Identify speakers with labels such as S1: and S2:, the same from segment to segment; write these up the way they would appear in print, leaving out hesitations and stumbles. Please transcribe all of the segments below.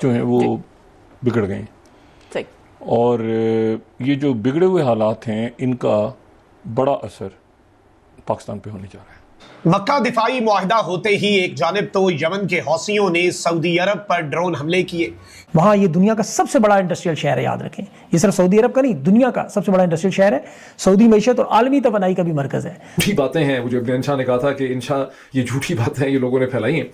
S1: جو ہیں وہ بگڑ گئے ہیں، اور یہ جو بگڑے ہوئے حالات ہیں ان کا بڑا اثر پاکستان پہ ہونے جا رہا ہے۔
S2: مکہ دفاعی معاہدہ ہوتے ہی ایک جانب تو یمن کے حوثیوں نے سعودی عرب پر ڈرون حملے کیے۔
S3: وہاں یہ دنیا کا سب سے بڑا انڈسٹریل شہر ہے، یاد رکھیں، یہ صرف سعودی عرب کا نہیں، دنیا کا سب سے بڑا انڈسٹریل شہر ہے، سعودی معیشت اور عالمی توانائی کا بھی مرکز ہے۔
S4: جھوٹی باتیں ہیں، مجھے ابن انشاء نے کہا تھا کہ انشاء یہ جھوٹی باتیں ہیں، یہ لوگوں نے پھیلائی ہیں۔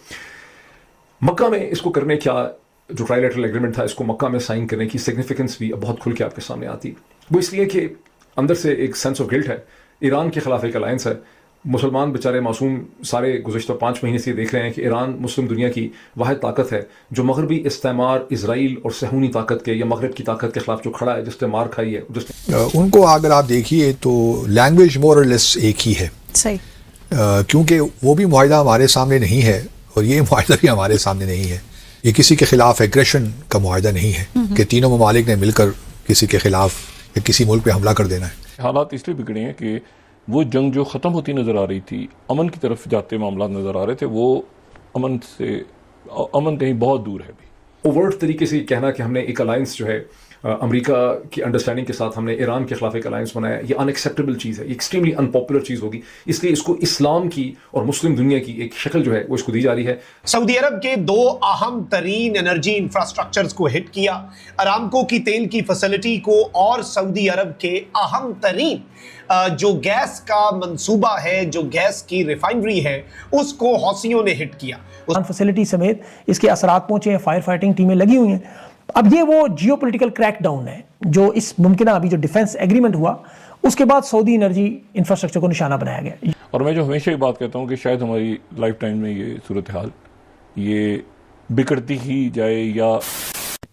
S4: مکہ میں اس کو کرنے کیا جو ٹرائلیٹرل ایگریمنٹ تھا، اس کو مکہ میں سائن کرنے کی سگنیفیکنس بھی اب بہت کھل کے آپ کے سامنے آتی، وہ اس لیے کہ اندر سے ایک سینس آف گلٹ ہے، ایران کے خلاف ایک الائنس ہے، مسلمان بیچارے معصوم سارے گزشتہ 5 مہینے سے دیکھ رہے ہیں کہ ایران مسلم دنیا کی واحد طاقت ہے جو مغربی استعمار، اسرائیل اور صہیونی طاقت کے یا مغرب کی طاقت کے خلاف جو کھڑا ہے، جس نے مار کھائی ہے۔
S5: ان کو اگر آپ دیکھیے تو لینگویج مور اور لیس ایک ہی ہے، صحیح، کیونکہ وہ بھی معاہدہ ہمارے سامنے نہیں ہے اور یہ معاہدہ بھی ہمارے سامنے نہیں ہے، یہ کسی کے خلاف ایگریشن کا معاہدہ نہیں ہے کہ تینوں ممالک نے مل کر کسی کے خلاف یا کسی ملک پہ حملہ کر دینا ہے۔
S1: حالات اس لیے بگڑے ہیں کہ وہ جنگ جو ختم ہوتی نظر آ رہی تھی، امن کی طرف جاتے معاملات نظر آ رہے تھے، وہ امن کہیں بہت دور ہے بھی۔
S4: اوورٹ طریقے سے یہ کہنا کہ ہم نے ایک الائنس جو ہے امریکہ کی انڈرسٹینڈنگ کے ساتھ ہم نے ایران کے خلاف ایک الائنس بنایا، یہ ان ایکسیپٹیبل چیز ہے، یہ ایکسٹریملی ان پاپولر چیز ہوگی، اس لیے اس کو اسلام کی اور مسلم دنیا کی ایک شکل جو ہے وہ اس کو دی جا رہی ہے۔
S2: سعودی عرب کے 2 اہم ترین انرجی انفراسٹرکچرز کو ہٹ کیا، ارامکو کی تیل کی فیسلٹی کو اور سعودی عرب کے اہم ترین جو گیس کا منصوبہ ہے، جو گیس کی ریفائنری ہے، اس کو حوثیوں نے ہٹ کیا۔
S3: فیسلٹی سمیت اس کے اثرات پہنچے ہیں، فائر فائٹنگ ٹیمیں لگی ہوئی ہیں۔ اب یہ وہ جیو پولیٹیکل کریک ڈاؤن ہے جو اس ممکنہ ابھی جو ڈیفنس ایگریمنٹ ہوا اس کے بعد سعودی انرجی انفراسٹرکچر کو نشانہ بنایا گیا۔
S1: اور میں جو ہمیشہ یہ بات کہتا ہوں کہ شاید ہماری لائف ٹائم میں یہ صورتحال یہ بگڑتی ہی جائے یا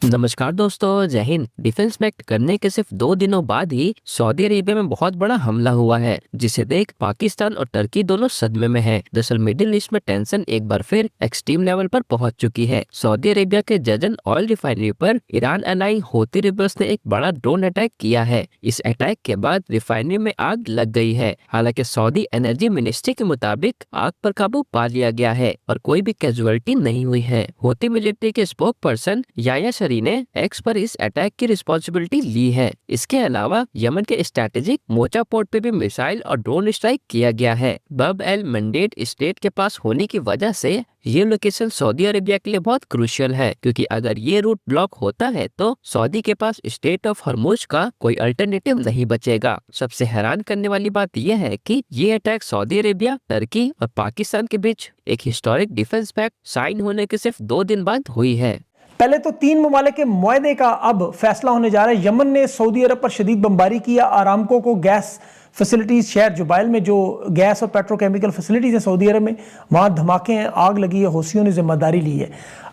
S6: نمسکار دوستو، جے ہند۔ ڈیفنس پیکٹ کرنے کے صرف 2 دنوں بعد ہی سعودی عربیہ میں بہت بڑا حملہ ہوا ہے، جسے دیکھ پاکستان اور ترکی دونوں صدمے میں ہیں۔ دراصل مڈل ایسٹ میں ٹینشن ایک بار پھر ایکسٹریم لیول پر پہنچ چکی ہے۔ سعودی عربیہ کے ججن آئل ریفائنری پر ایران الائی ہوتی ریبلز نے ایک بڑا ڈرون اٹیک کیا ہے۔ اس اٹیک کے بعد ریفائنری میں آگ لگ گئی ہے، حالانکہ سعودی انرجی منسٹری کے مطابق آگ پر قابو پا لیا گیا ہے اور کوئی بھی کیجویلٹی نہیں ہوئی ہے۔ ہوتی ملٹری کے اسپوک پرسن یایا شری نے ایکس پر اس اٹیک کی رسپانسبلٹی لی ہے۔ اس کے علاوہ یمن کے اسٹریٹجک موچا پورٹ پہ بھی میسائل اور ڈرون اسٹرائک کیا گیا ہے۔ باب ایل منڈیٹ اسٹیٹ کے پاس ہونے کی وجہ سے یہ لوکیشن سعودی عربیہ کے لیے بہت کروشل ہے، کیونکہ اگر یہ روٹ بلاک ہوتا ہے تو سعودی کے پاس اسٹیٹ آف ہرموز کا کوئی الٹرنیٹو نہیں بچے گا۔ سب سے حیران کرنے والی بات یہ ہے کہ یہ اٹیک سعودی عربیہ، ترکی اور پاکستان کے بیچ ایک ہسٹورک ڈیفنس پیکٹ سائن ہونے کے صرف 2 دن بعد ہوئی ہے۔
S3: پہلے تو 3 ممالک کے معاہدے کا اب فیصلہ ہونے جا رہا ہے۔ یمن نے سعودی عرب پر شدید بمباری کیا، آرامکو کو گیس فیسلٹیز، شہر جبائل میں جو گیس اور پیٹرو کیمیکل فیسلٹیز ہیں سعودی عرب میں، وہاں دھماکے ہیں، آگ لگی ہے، حوثیوں نے ذمہ داری لی ہے۔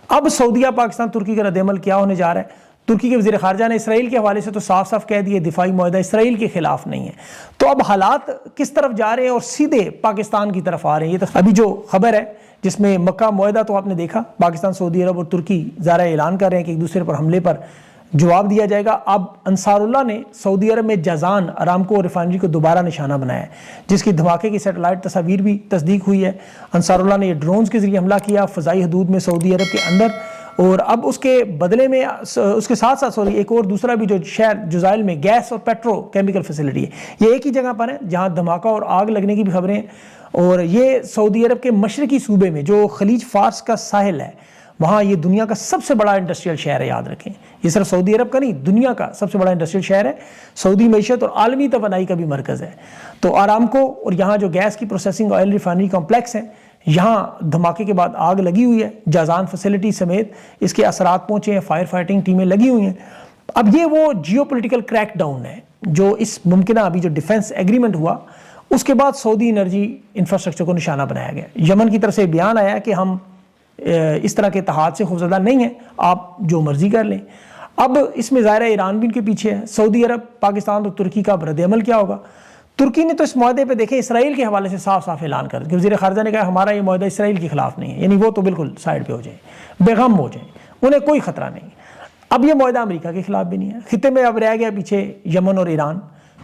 S3: اب سعودیہ، پاکستان، ترکی کا رد عمل کیا ہونے جا رہا ہے؟ ترکی کے وزیر خارجہ نے اسرائیل کے حوالے سے تو صاف صاف کہہ دیے دفاعی معاہدہ اسرائیل کے خلاف نہیں ہے۔ تو اب حالات کس طرف جا رہے ہیں اور سیدھے پاکستان کی طرف آ رہے ہیں۔ یہ تو ابھی جو خبر ہے جس میں مکہ معاہدہ تو آپ نے دیکھا، پاکستان، سعودی عرب اور ترکی ظاہر اعلان کر رہے ہیں کہ ایک دوسرے پر حملے پر جواب دیا جائے گا۔ اب انصار اللہ نے سعودی عرب میں جازان ارامکو ریفائنری کو دوبارہ نشانہ بنایا ہے، جس کی دھماکے کی سیٹلائٹ تصاویر بھی تصدیق ہوئی ہے۔ انصار اللہ نے یہ ڈرونز کے ذریعے حملہ کیا فضائی حدود میں سعودی عرب کے اندر، اور اب اس کے بدلے میں اس کے ساتھ ساتھ ایک اور دوسرا بھی جو شہر جزائل میں گیس اور پیٹرو کیمیکل فیسلٹی ہے، یہ ایک ہی جگہ پر ہے جہاں دھماکہ اور آگ لگنے کی بھی خبریں ہیں۔ اور یہ سعودی عرب کے مشرقی صوبے میں جو خلیج فارس کا ساحل ہے، وہاں یہ دنیا کا سب سے بڑا انڈسٹریل شہر ہے، یاد رکھیں، یہ صرف سعودی عرب کا نہیں، دنیا کا سب سے بڑا انڈسٹریل شہر ہے، سعودی معیشت اور عالمی توانائی کا بھی مرکز ہے۔ تو آرامکو اور یہاں جو گیس کی پروسیسنگ آئل ریفائنری کمپلیکس ہیں، یہاں دھماکے کے بعد آگ لگی ہوئی ہے، جازان فیسلٹی سمیت اس کے اثرات پہنچے ہیں، فائر فائٹنگ ٹیمیں لگی ہوئی ہیں۔ اب یہ وہ جیو پولیٹیکل کریک ڈاؤن ہے جو اس ممکنہ ابھی جو ڈیفنس ایگریمنٹ ہوا اس کے بعد سعودی انرجی انفراسٹرکچر کو نشانہ بنایا گیا۔ یمن کی طرف سے بیان آیا کہ ہم اس طرح کے اتحاد سے خوفزدہ نہیں ہیں، آپ جو مرضی کر لیں۔ اب اس میں ظاہر ہے ایران بھی ان کے پیچھے ہے، سعودی عرب، پاکستان اور ترکی کا رد عمل کیا ہوگا؟ ترکی نے تو اس معاہدے پہ دیکھیں اسرائیل کے حوالے سے صاف صاف اعلان کر دیا، وزیر خارجہ نے کہا ہمارا یہ معاہدہ اسرائیل کے خلاف نہیں ہے، یعنی وہ تو بالکل سائڈ پہ ہو جائیں، بے غم ہو جائیں، انہیں کوئی خطرہ نہیں۔ اب یہ معاہدہ امریکہ کے خلاف بھی نہیں ہے، خطے میں اب رہ گیا پیچھے یمن اور ایران،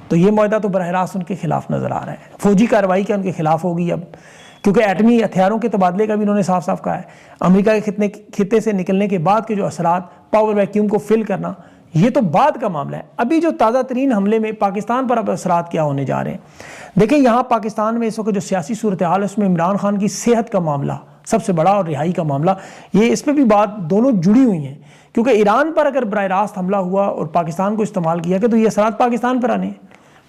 S3: تو یہ معاہدہ تو براہ راست ان کے خلاف نظر آ رہا ہے، فوجی کارروائی کیا ان کے خلاف ہوگی اب، کیونکہ ایٹمی ہتھیاروں کے تبادلے کا بھی انہوں نے صاف صاف کہا ہے. امریکہ کے خطے سے نکلنے کے بعد کے جو اثرات، پاور ویکیوم کو فل کرنا، یہ تو بعد کا معاملہ ہے. ابھی جو تازہ ترین حملے میں پاکستان پر اب اثرات کیا ہونے جا رہے ہیں. دیکھیں یہاں پاکستان میں اس وقت جو سیاسی صورتحال ہے اس میں عمران خان کی صحت کا معاملہ سب سے بڑا، اور رہائی کا معاملہ، یہ اس پہ بھی بات دونوں جڑی ہوئی ہیں. کیونکہ ایران پر اگر براہ راست حملہ ہوا اور پاکستان کو استعمال کیا کہ تو یہ اثرات پاکستان پر آنے ہیں.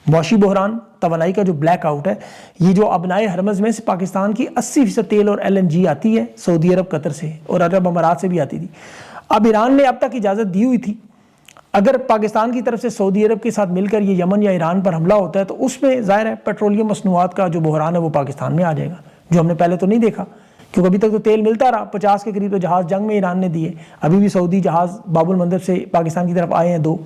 S3: معاشی بحران، توانائی کا جو بلیک آؤٹ ہے، یہ جو ابنائے ہرمز میں سے پاکستان کی 80% تیل اور LNG آتی ہے سعودی عرب، قطر سے اور عرب امارات سے بھی آتی تھی. اب ایران نے اب تک اجازت دی ہوئی تھی، اگر پاکستان کی طرف سے سعودی عرب کے ساتھ مل کر یہ یمن یا ایران پر حملہ ہوتا ہے تو اس میں ظاہر ہے پیٹرولیم مصنوعات کا جو بحران ہے وہ پاکستان میں آ جائے گا، جو ہم نے پہلے تو نہیں دیکھا. کیونکہ ابھی تک تو تیل ملتا رہا، 50 کے قریب تو جہاز جنگ میں ایران نے دیے. ابھی بھی سعودی جہاز باب المندب سے پاکستان کی طرف آئے ہیں 2.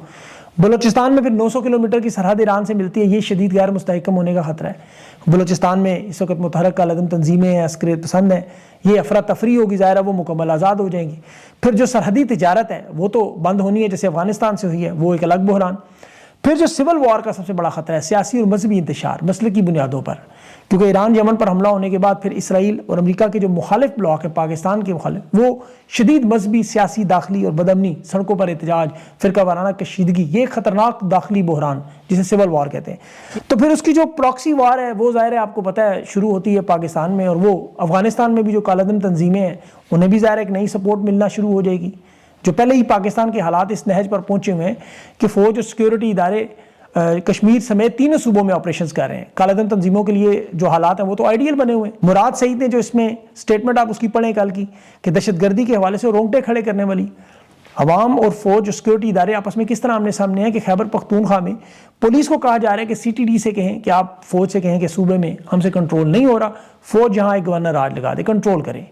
S3: بلوچستان میں پھر 900 کلومیٹر کی سرحد ایران سے ملتی ہے، یہ شدید غیر مستحکم ہونے کا خطرہ ہے. بلوچستان میں اس وقت متحرک کالعدم تنظیمیں ہیں، عسکریت پسند ہیں، یہ افراتفری ہوگی، ظاہر ہے وہ مکمل آزاد ہو جائیں گی. پھر جو سرحدی تجارت ہے وہ تو بند ہونی ہے جیسے افغانستان سے ہوئی ہے، وہ ایک الگ بحران. پھر جو سول وار کا سب سے بڑا خطرہ ہے، سیاسی اور مذہبی انتشار مسلکی بنیادوں پر، کیونکہ ایران یمن پر حملہ ہونے کے بعد پھر اسرائیل اور امریکہ کے جو مخالف بلاک ہے پاکستان کے مخالف، وہ شدید مذہبی، سیاسی، داخلی اور بدامنی، سڑکوں پر احتجاج، فرقہ وارانہ کشیدگی، یہ خطرناک داخلی بحران جسے سول وار کہتے ہیں. تو پھر اس کی جو پراکسی وار ہے وہ ظاہر ہے آپ کو پتہ ہے شروع ہوتی ہے پاکستان میں، اور وہ افغانستان میں بھی جو کالعدم تنظیمیں ہیں انہیں بھی ظاہر ایک نئی سپورٹ ملنا شروع ہو جائے گی. جو پہلے ہی پاکستان کے حالات اس نہج پر پہنچے ہوئے ہیں کہ فوج اور سیکیورٹی ادارے کشمیر سمیت 3 صوبوں میں آپریشنز کر رہے ہیں. کالعدم تنظیموں کے لیے جو حالات ہیں وہ تو آئیڈیل بنے ہوئے ہیں. مراد سعید نے جو اس میں سٹیٹمنٹ آپ اس کی پڑھیں کل کی کہ دہشت گردی کے حوالے سے رونگٹے کھڑے کرنے والی، عوام اور فوج اور سیکیورٹی ادارے آپس میں کس طرح آمنے سامنے ہیں کہ خیبر پختونخوا میں پولیس کو کہا جا رہا ہے کہ CTD سے کہیں کہ آپ فوج سے کہیں کہ صوبے میں ہم سے کنٹرول نہیں ہو رہا، فوج یہاں ایک گورنر راج لگا دے، کنٹرول کریں.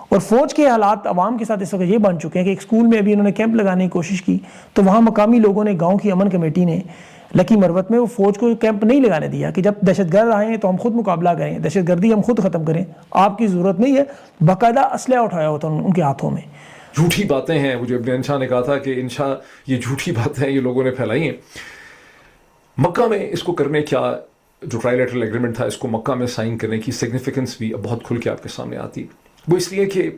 S3: اور فوج کے حالات عوام کے ساتھ اس وقت یہ بن چکے ہیں کہ ایک اسکول میں ابھی انہوں نے کیمپ لگانے کی کوشش کی تو وہاں مقامی لوگوں نے، گاؤں کی امن کمیٹی نے لکی مروت میں وہ فوج کو کیمپ نہیں لگانے دیا کہ جب دہشت گرد آئے ہیں تو ہم خود مقابلہ کریں، دہشت گردی ہم خود ختم کریں، آپ کی ضرورت نہیں ہے. باقاعدہ اسلحہ اٹھایا ہوتا ان کے ہاتھوں میں.
S4: جھوٹی باتیں ہیں، وہ جو ابن انشا نے کہا تھا کہ انشا یہ جھوٹی باتیں یہ لوگوں نے پھیلائی ہیں. مکہ میں اس کو کرنے کیا جو ٹرائلیٹرل ایگریمنٹ تھا اس کو مکہ میں سائن کرنے کی سگنیفیکنس بھی اب بہت کھل کے آپ کے سامنے آتی. وہ اس لیے کہ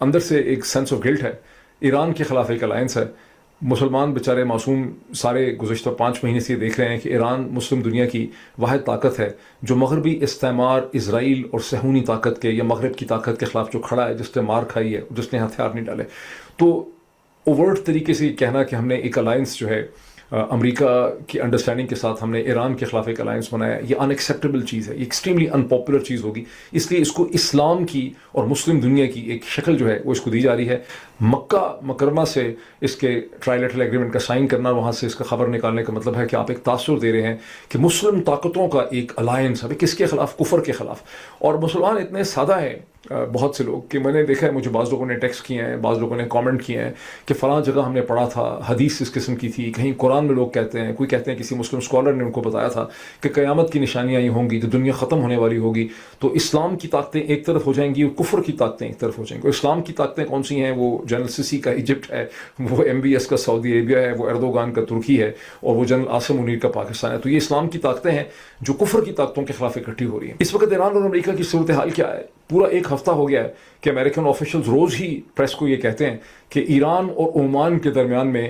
S4: اندر سے ایک سینس آف گلٹ ہے. ایران کے خلاف ایک الائنس ہے. مسلمان بیچارے معصوم سارے گزشتہ 5 مہینے سے یہ دیکھ رہے ہیں کہ ایران مسلم دنیا کی واحد طاقت ہے جو مغربی استعمار، اسرائیل اور صہیونی طاقت کے یا مغرب کی طاقت کے خلاف جو کھڑا ہے، جس نے مار کھائی ہے، جس نے ہتھیار نہیں ڈالے. تو اوورٹ طریقے سے یہ کہنا کہ ہم نے ایک الائنس جو ہے امریکہ کی انڈرسٹینڈنگ کے ساتھ ہم نے ایران کے خلاف ایک الائنس بنایا، یہ ان ایکسیپٹیبل چیز ہے، یہ ایکسٹریملی ان پاپولر چیز ہوگی. اس لیے اس کو اسلام کی اور مسلم دنیا کی ایک شکل جو ہے وہ اس کو دی جا رہی ہے. مکہ مکرمہ سے اس کے ٹرائلیٹرل ایگریمنٹ کا سائن کرنا، وہاں سے اس کا خبر نکالنے کا مطلب ہے کہ آپ ایک تاثر دے رہے ہیں کہ مسلم طاقتوں کا ایک الائنس ہے. کس کے خلاف؟ کفر کے خلاف. اور مسلمان اتنے سادہ ہیں بہت سے لوگ کہ میں نے دیکھا ہے، مجھے بعض لوگوں نے ٹیکسٹ کیے ہیں، بعض لوگوں نے کامنٹ کیے ہیں کہ فلاں جگہ ہم نے پڑھا تھا، حدیث اس قسم کی تھی، کہیں قرآن میں لوگ کہتے ہیں، کوئی کہتے ہیں کسی مسلم اسکالر نے ان کو بتایا تھا کہ قیامت کی نشانیاں یہ ہوں گی، تو دنیا ختم ہونے والی ہوگی، تو اسلام کی طاقتیں ایک طرف ہو جائیں گی اور کفر کی طاقتیں ایک طرف ہو جائیں گی. اور اسلام کی طاقتیں کون سی ہیں؟ وہ جنرل سیسی کا ایجپٹ ہے، وہ MBS کا سعودی عربیہ ہے، وہ اردوغان کا ترکی ہے، اور وہ جنرل عاصم منیر کا پاکستان ہے. تو یہ اسلام کی طاقتیں ہیں جو کفر کی طاقتوں کے خلاف اکٹھی ہو رہی ہیں. اس وقت ایران اور امریکہ کی صورتحال کیا ہے؟ پورا 1 ہفتہ ہو گیا ہے کہ امریکن آفیشلز روز ہی پریس کو یہ کہتے ہیں کہ ایران اور عمان کے درمیان میں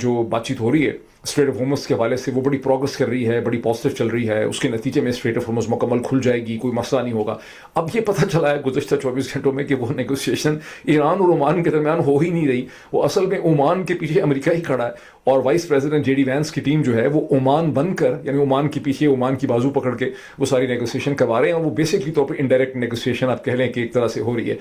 S4: جو بات چیت ہو رہی ہے اسٹریٹ آف ہارمز کے حوالے سے، وہ بڑی پروگرس کر رہی ہے، بڑی پازیٹیو چل رہی ہے. اس کے نتیجے میں اسٹریٹ آف ہارمز مکمل کھل جائے گی، کوئی مسئلہ نہیں ہوگا. اب یہ پتہ چلا ہے گزشتہ 24 گھنٹوں میں کہ وہ نیگوسیشن ایران اور عمان کے درمیان ہو ہی نہیں رہی. وہ اصل میں عمان کے پیچھے امریکہ ہی کھڑا ہے، اور وائس پریزیڈنٹ JD وینس کی ٹیم جو ہے وہ عمان بن کر، یعنی عمان کے پیچھے عمان کی بازو پکڑ کے وہ ساری نیگوسیشن کروا رہے ہیں. اور وہ بیسکلی طور پہ انڈائریکٹ نیگوسیشن آپ کہہ لیں کہ ایک طرح سے ہو رہی ہے.